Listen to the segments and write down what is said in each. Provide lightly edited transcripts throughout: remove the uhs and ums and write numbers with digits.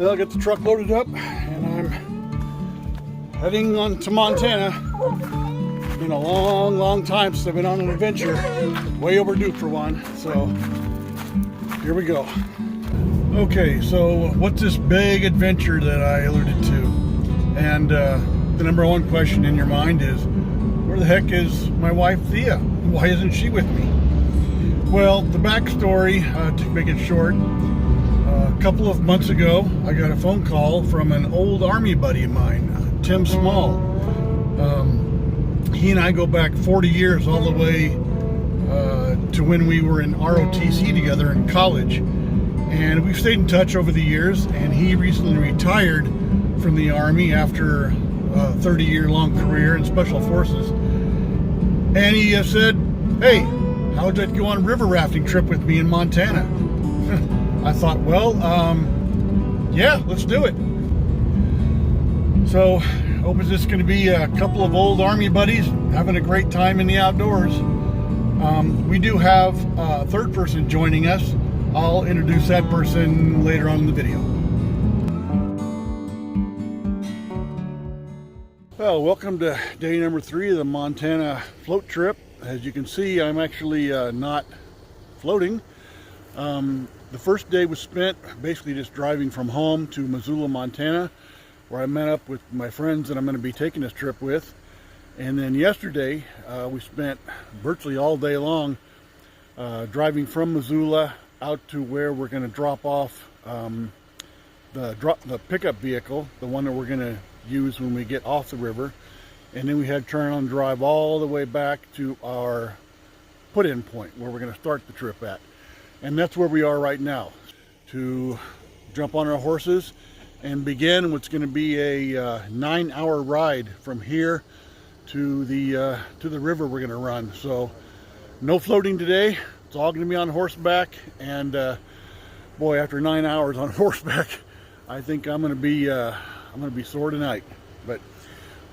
Well, I got the truck loaded up and I'm heading on to Montana. It's been a long time since I've been on an adventure. Way overdue for one, so here we go. Okay, so what's this big adventure that I alluded to? And the number one question in your mind is, where the heck is my wife Thea? Why isn't she with me? Well, the backstory, to make it short, a couple of months ago, I got a phone call from an old Army buddy of mine, Tim Small. He and I go back 40 years, all the way to when we were in ROTC together in college. And we've stayed in touch over the years, and he recently retired from the Army after a 30-year-long career in Special Forces. And he said, hey, how would you like to go on a river rafting trip with me in Montana? I thought, well, yeah, let's do it. So, hope this is going to be a couple of old Army buddies having a great time in the outdoors. We do have a third person joining us. I'll introduce that person later on in the video. Well, welcome to day number 3 of the Montana float trip. As you can see, I'm actually not floating. The first day was spent basically just driving from home to Missoula, Montana, where I met up with my friends that I'm going to be taking this trip with. And then yesterday, we spent virtually all day long driving from Missoula out to where we're going to drop off the pickup vehicle, the one that we're going to use when we get off the river. And then we had to turn around and drive all the way back to our put-in point where we're going to start the trip at. And that's where we are right now, to jump on our horses and begin what's going to be a 9-hour ride from here to the river we're going to run. So no floating today. It's all going to be on horseback. And boy, after 9 hours on horseback, I think I'm going to be sore tonight. But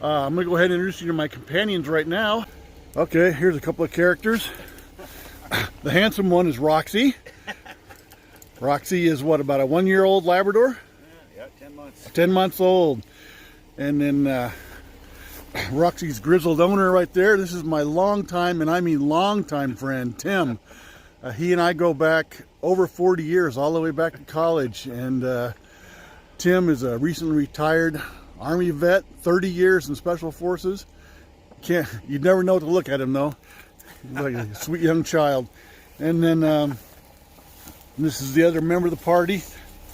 I'm going to go ahead and introduce you to my companions right now. Okay, here's a couple of characters. The handsome one is Roxy. Roxy is what, about a 1-year-old Labrador? Yeah, 10 months. 10 months old. And then Roxy's grizzled owner right there. This is my longtime, and I mean longtime friend, Tim. He and I go back over 40 years, all the way back to college. And Tim is a recently retired Army vet, 30 years in Special Forces. You'd never know to look at him though. He's like a sweet young child. And then this is the other member of the party.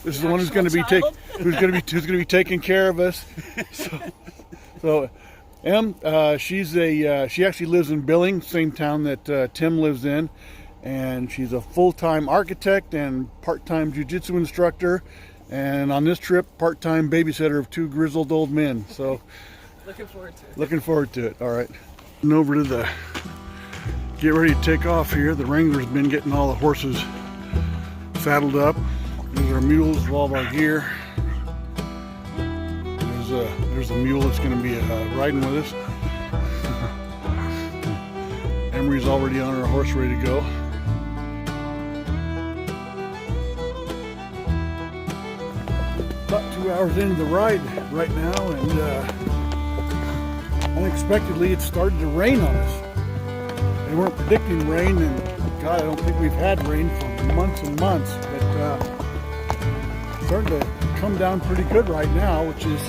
This is the one who's going to be taking care of us. So Em, she actually lives in Billings, same town that Tim lives in, and she's a full-time architect and part-time jiu-jitsu instructor. And on this trip, part-time babysitter of 2 grizzled old men. So, Looking forward to it. Looking forward to it. All right. And over to the, get ready to take off here. The wrangler's been getting all the horses saddled up. There's our mules, all of our gear. There's a mule that's going to be riding with us. Emery's already on her horse, ready to go. About 2 hours into the ride right now, and unexpectedly it started to rain on us. They weren't predicting rain, and God, I don't think we've had rain for months and months, but it's starting to come down pretty good right now, which is,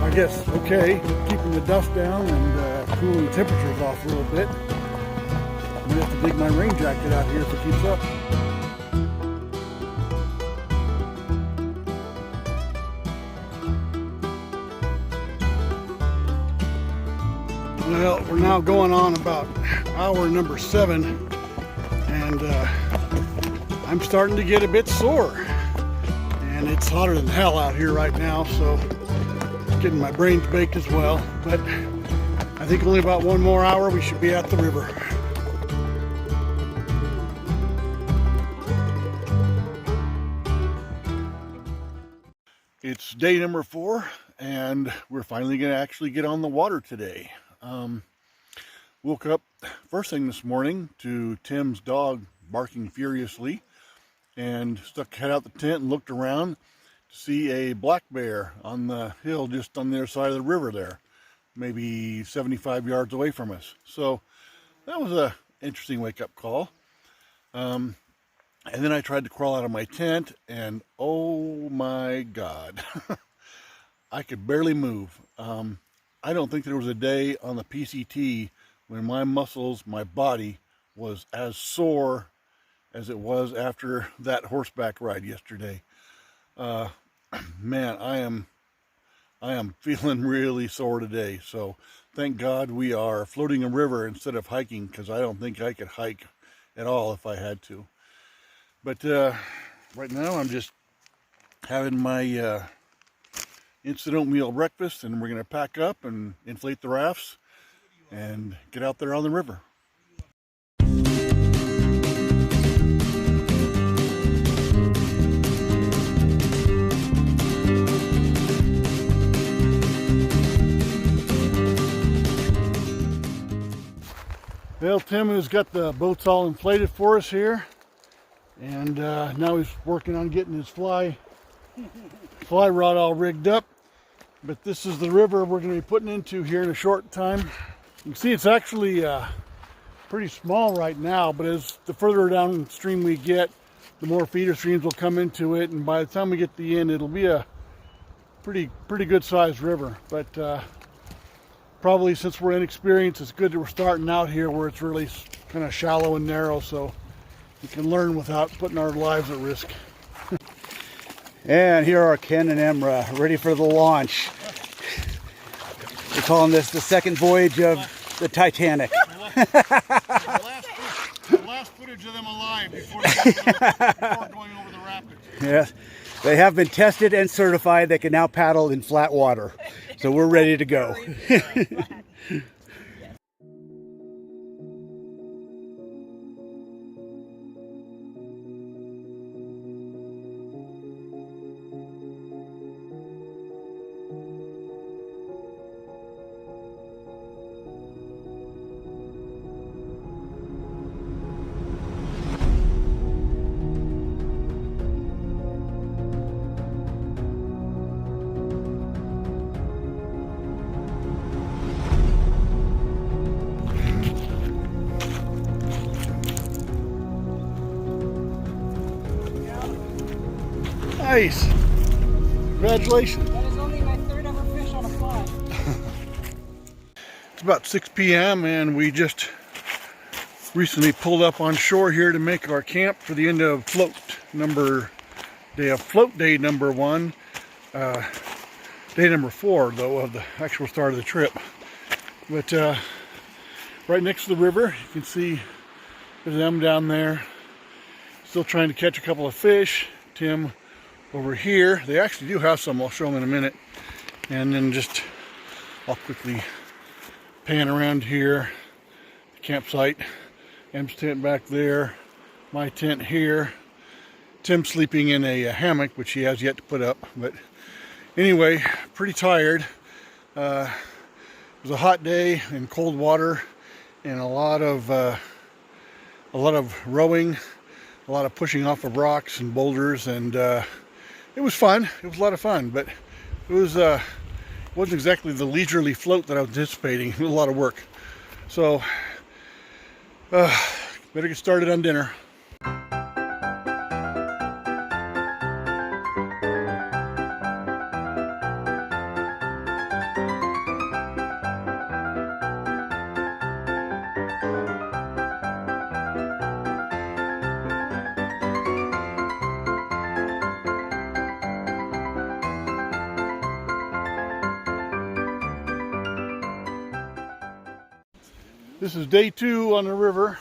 I guess, okay, keeping the dust down and cooling the temperatures off a little bit. I'm gonna have to dig my rain jacket out here if it keeps up. Well, we're now going on about hour number 7, and I'm starting to get a bit sore. And it's hotter than hell out here right now, so it's getting my brains baked as well. But I think only about 1 more hour we should be at the river. It's day number 4, and we're finally going to actually get on the water today. Woke up first thing this morning to Tim's dog barking furiously, and had out the tent and looked around to see a black bear on the hill just on the other side of the river there, maybe 75 yards away from us. So that was a interesting wake-up call. And then I tried to crawl out of my tent, and oh my God, I could barely move. I don't think there was a day on the PCT when my muscles, my body, was as sore as it was after that horseback ride yesterday. Man, I am feeling really sore today. So thank God we are floating a river instead of hiking, because I don't think I could hike at all if I had to. But right now I'm just having my instant oatmeal breakfast, and we're going to pack up and inflate the rafts and get out there on the river. Well, Tim has got the boats all inflated for us here, and now he's working on getting his fly rod all rigged up. But this is the river we're going to be putting into here in a short time. You can see it's actually pretty small right now, but as the further downstream we get, the more feeder streams will come into it, and by the time we get to the end, it'll be a pretty good sized river. But probably since we're inexperienced, it's good that we're starting out here where it's really kind of shallow and narrow, so we can learn without putting our lives at risk. And here are Ken and Emra, ready for the launch. We're calling this the second voyage of the Titanic. The last footage of them alive before going over the rapids. Yes, they have been tested and certified. They can now paddle in flat water. So we're ready to go. Nice. Congratulations. That is only my third ever fish on a fly. It's about 6 p.m. and we just recently pulled up on shore here to make our camp for the end of float day number 1. Day number 4 though of the actual start of the trip. But right next to the river, you can see there's them down there. Still trying to catch a couple of fish. Tim over here. They actually do have some. I'll show them in a minute. And then just, I'll quickly pan around here. The campsite. Em's tent back there. My tent here. Tim's sleeping in a hammock, which he has yet to put up. But anyway, pretty tired. It was a hot day in cold water, and a lot of rowing, a lot of pushing off of rocks and boulders, and it was fun. It was a lot of fun, but it wasn't exactly the leisurely float that I was anticipating. It was a lot of work. So better get started on dinner. This is day 2 on the river.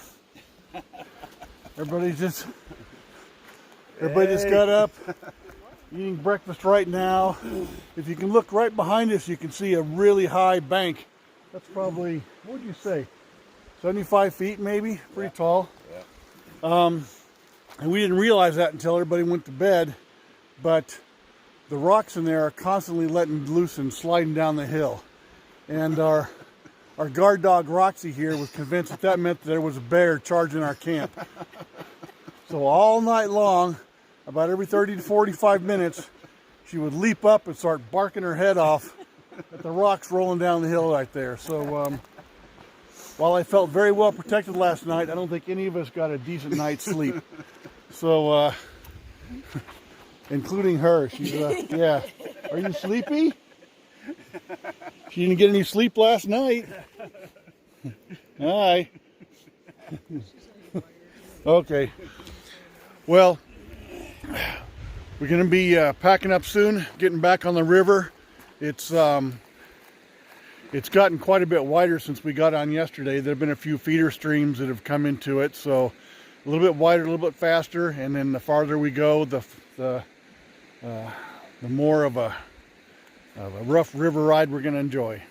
Everybody just got up, eating breakfast right now. If you can look right behind us, you can see a really high bank. That's probably, what would you say, 75 feet maybe? Pretty tall. Yeah. And we didn't realize that until everybody went to bed, but the rocks in there are constantly letting loose and sliding down the hill. And our guard dog Roxy here was convinced that meant that there was a bear charging our camp. So all night long, about every 30 to 45 minutes, she would leap up and start barking her head off at the rocks rolling down the hill right there. So while I felt very well protected last night, I don't think any of us got a decent night's sleep. So, including her. She's, yeah. Are you sleepy? She didn't get any sleep last night. Hi. Okay. Well, we're going to be packing up soon, getting back on the river. It's gotten quite a bit wider since we got on yesterday. There have been a few feeder streams that have come into it, so a little bit wider, a little bit faster, and then the farther we go, the more of a rough river ride we're going to enjoy.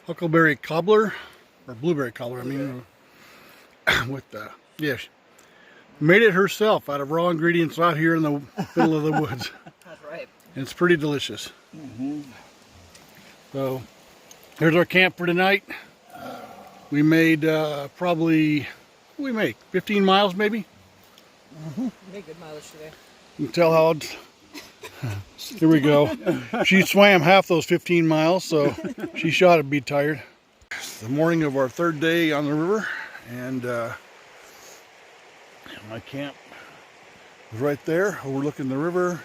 Huckleberry cobbler, or blueberry cobbler, I mean, with the, yeah, she made it herself out of raw ingredients out here in the middle of the woods. That's right. And it's pretty delicious. So, here's our camp for tonight. We made probably, what did we make, 15 miles maybe? You made good mileage today. You can tell how it's, here we go. She swam half those 15 miles, so she shot to be tired. It's the morning of our third day on the river, and my camp is right there, overlooking the river.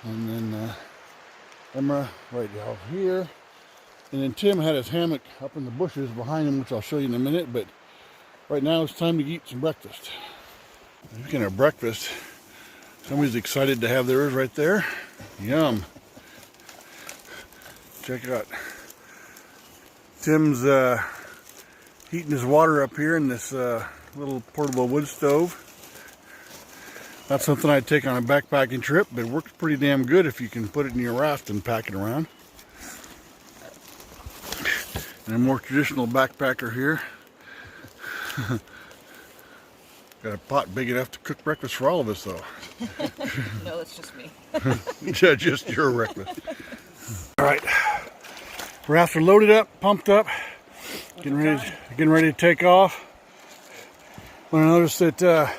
And then Emma right out here. And then Tim had his hammock up in the bushes behind him, which I'll show you in a minute, but right now it's time to eat some breakfast. Speaking of breakfast, somebody's excited to have theirs right there. Yum. Check out Tim's heating his water up here in this little portable wood stove. Not something I'd take on a backpacking trip, but it works pretty damn good if you can put it in your raft and pack it around. And a more traditional backpacker here. Got a pot big enough to cook breakfast for all of us, though. No, it's just me. Yeah, just your breakfast. All right, rafts are loaded up, pumped up, getting ready to take off. When I noticed that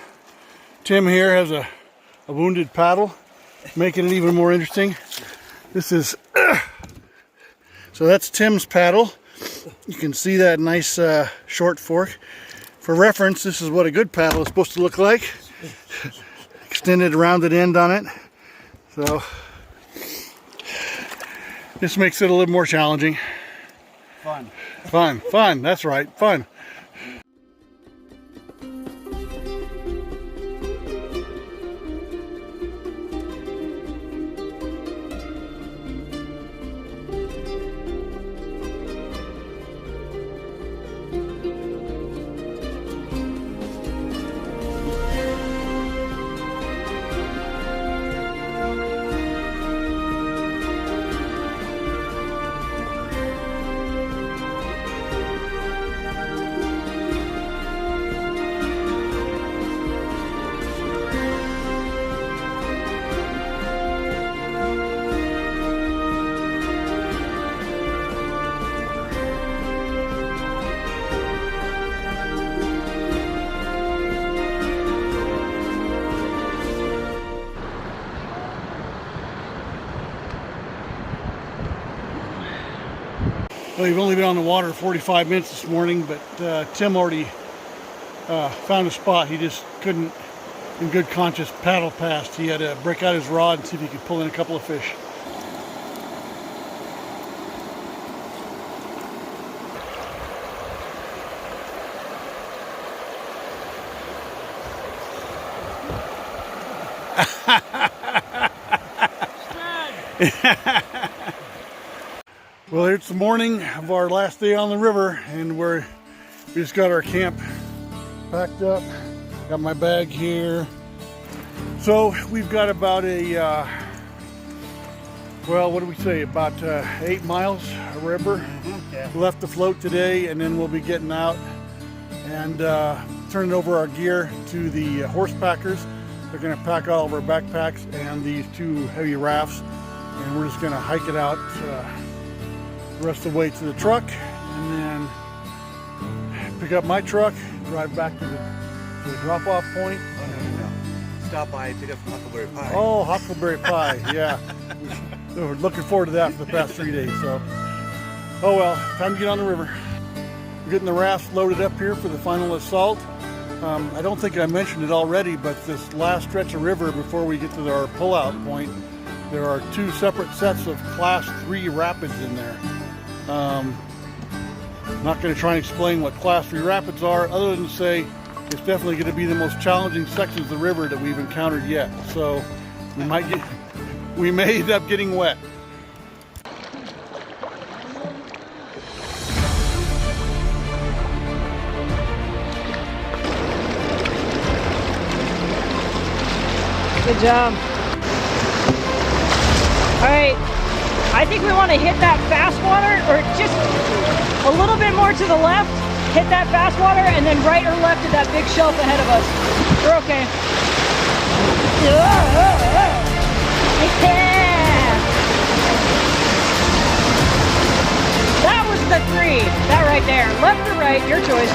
Tim here has a wounded paddle, making it even more interesting. This is so that's Tim's paddle. You can see that nice short fork. For reference, this is what a good paddle is supposed to look like. Extended rounded end on it. So this makes it a little more challenging. Fun, that's right, fun. Well, we've only been on the water 45 minutes this morning, but Tim already found a spot. He just couldn't, in good conscience, paddle past. He had to break out his rod and see if he could pull in a couple of fish. Well, it's the morning of our last day on the river, and we just got our camp packed up. Got my bag here. So we've got about a, well, what do we say, about 8 miles of river left to float today, and then we'll be getting out and turning over our gear to the horsepackers. They're going to pack all of our backpacks and these 2 heavy rafts, and we're just going to hike it out the rest of the way to the truck, and then pick up my truck, drive back to the drop-off point. Stop by, pick up huckleberry pie. Oh, huckleberry pie, yeah. We're looking forward to that for the past 3 days. So, oh well, time to get on the river. We're getting the rafts loaded up here for the final assault. I don't think I mentioned it already, but this last stretch of river before we get to our pullout point, there are 2 separate sets of Class 3 rapids in there. I'm not going to try and explain what Class 3 rapids are, other than to say it's definitely going to be the most challenging sections of the river that we've encountered yet. So we may end up getting wet. Good job. All right, I think we want to hit that fast water, or just a little bit more to the left, hit that fast water, and then right or left of that big shelf ahead of us. We're okay. Yeah. That was the 3. That right there. Left or right, your choice.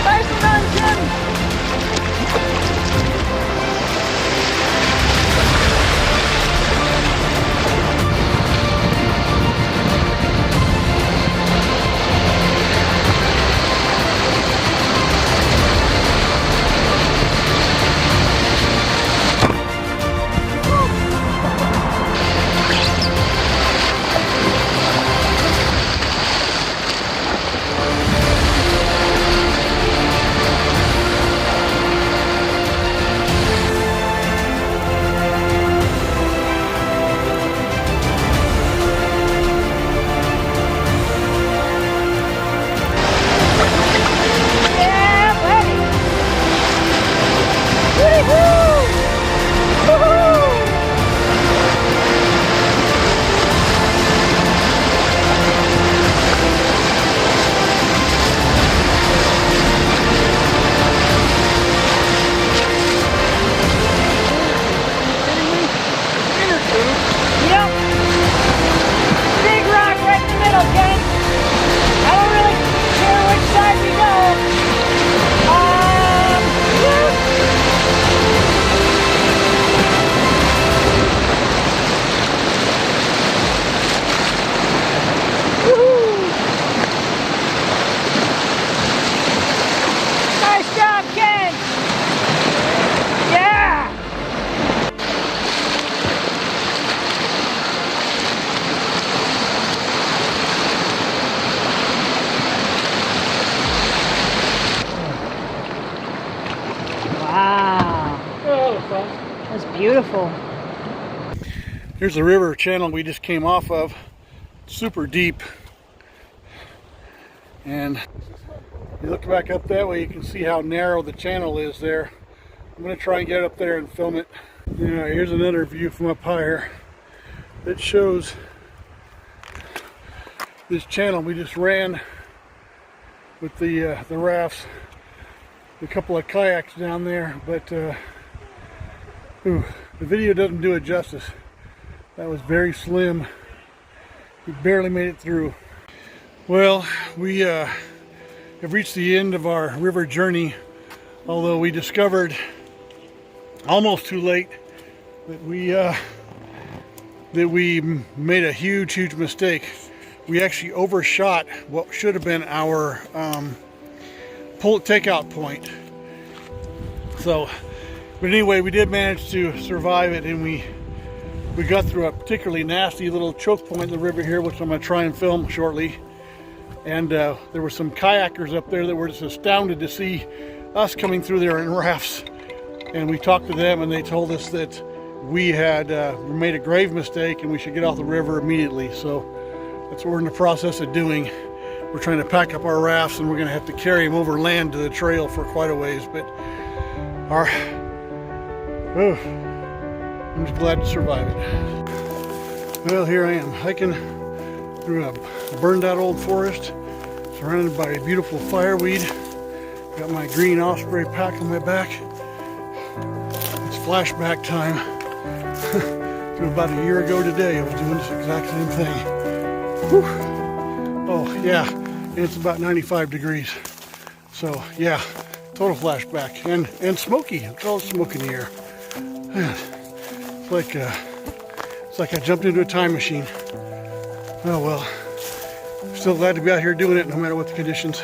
Nicely done, Tim. That's beautiful. Here's the river channel we just came off of. Super deep. And you look back up that way, you can see how narrow the channel is there. I'm going to try and get up there and film it. Yeah, here's another view from up higher that shows this channel we just ran with the rafts. A couple of kayaks down there, but the video doesn't do it justice. That was very slim. We barely made it through. Well, we have reached the end of our river journey, although we discovered almost too late that we made a huge mistake. We actually overshot what should have been our takeout point. So, but anyway, we did manage to survive it, and we got through a particularly nasty little choke point in the river here, which I'm going to try and film shortly. And there were some kayakers up there that were just astounded to see us coming through there in rafts. and we talked to them, and they told us that we had made a grave mistake and we should get off the river immediately. So that's what we're in the process of doing. We're trying to pack up our rafts, and we're going to have to carry them over land to the trail for quite a ways. But I'm just glad to survive it. Well, here I am hiking through a burned out old forest, surrounded by beautiful fireweed. Got my green osprey pack on my back. It's flashback time to about a year ago today. I was doing this exact same thing. Whew. Oh yeah, and it's about 95 degrees. So yeah, total flashback, and smoky. It's all smoke in the air. Man, it's like I jumped into a time machine. Oh well, still glad to be out here doing it no matter what the conditions.